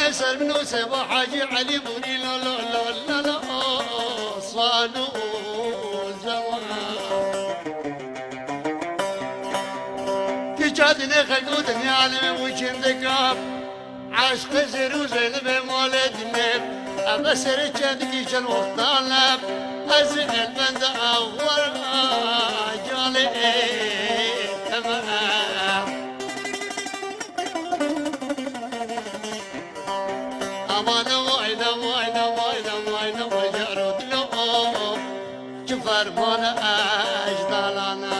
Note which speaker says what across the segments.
Speaker 1: يسر منو سبا حاجي علي بوري لا لا لا لا لا صانو زمان كجادني خلقودني عالم وشين ذكاب عشق زيرو زينب مولدني أما سرچند كيشن وطالب أزل بند أول جالي تمام أمان وينا وينا وينا وينا وجرد لو جفر من أجدالنا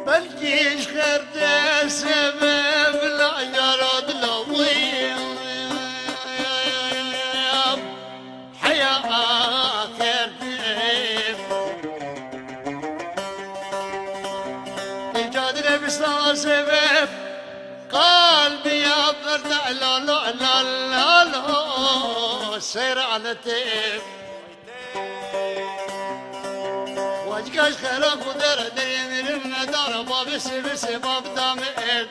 Speaker 1: بلجيش خرد سبب لا يرد لوي حياة خرد إيجادنا بسنا سبب قلبي يا برد لا لا لا لا لا سير على تيب واجكاش خلاف ودر دير من دار باب سبس باب دامئ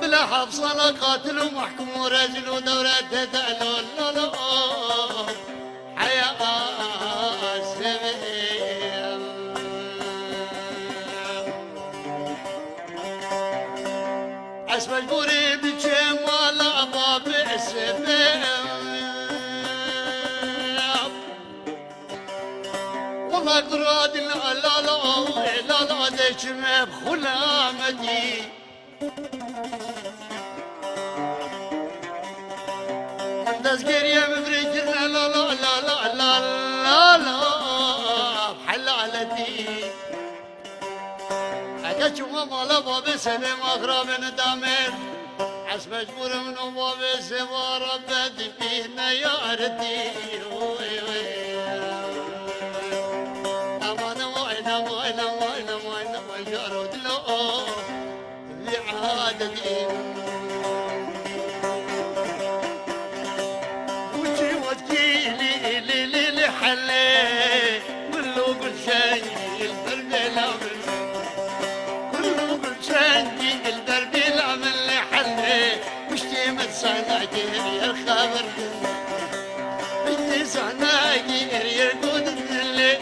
Speaker 1: بلا حبس لا قاتل ومحكوم ورجل ودورة تتعلو لا لا حياة سبئ عس مجبوري بجمال باب السبب والله قراد لا لا لا لا ديشم بخلامتي تذكري مفرجنا لا لا لا لا لا لا لا بحلالتي أجت وما باب سلم أغرب ندامر عس مجبور من باب سوى ربت فينا يا ردي أمان وين وين وين وين وجرد له بعادتي وجي وجيلي لي حلي كله كل شيء البرد الأمر شندي الدرب العمل لي حلي مشتي متساناجي يا الخبر مشتي ساناجي يرقود اللي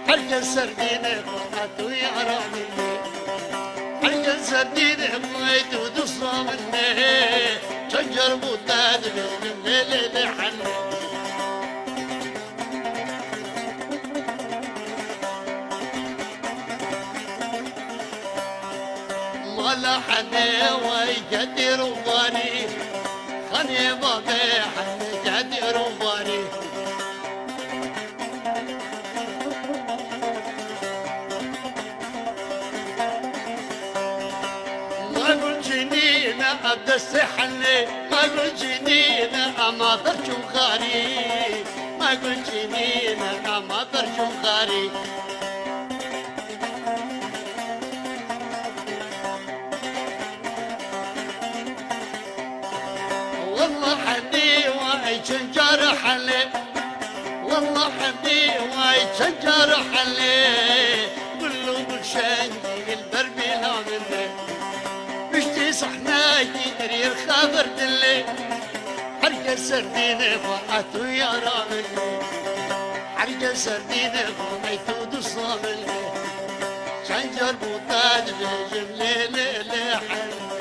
Speaker 1: حرق السردين فقط ويا رامي حرق السردين بويت ودصا مني شجر بوتاد من الليل حلي ولا حدا ويجدر وباري خني بابي حدا جدر وباري ما قل جنينا ابدا استحلي ما قل جنينا اما برجو خاري ما قل جنينا اما برجو خاري والله حدي واي شجر حلي والله حدي واي شجر حلي كله بالشنجي البربي لا مني مشتي صحناجي رير خبر دلي حرق السردين فقعت ويا رامني حرق السردين فقعت ودصا مني شنجر بوطاد بجم ليلي حلي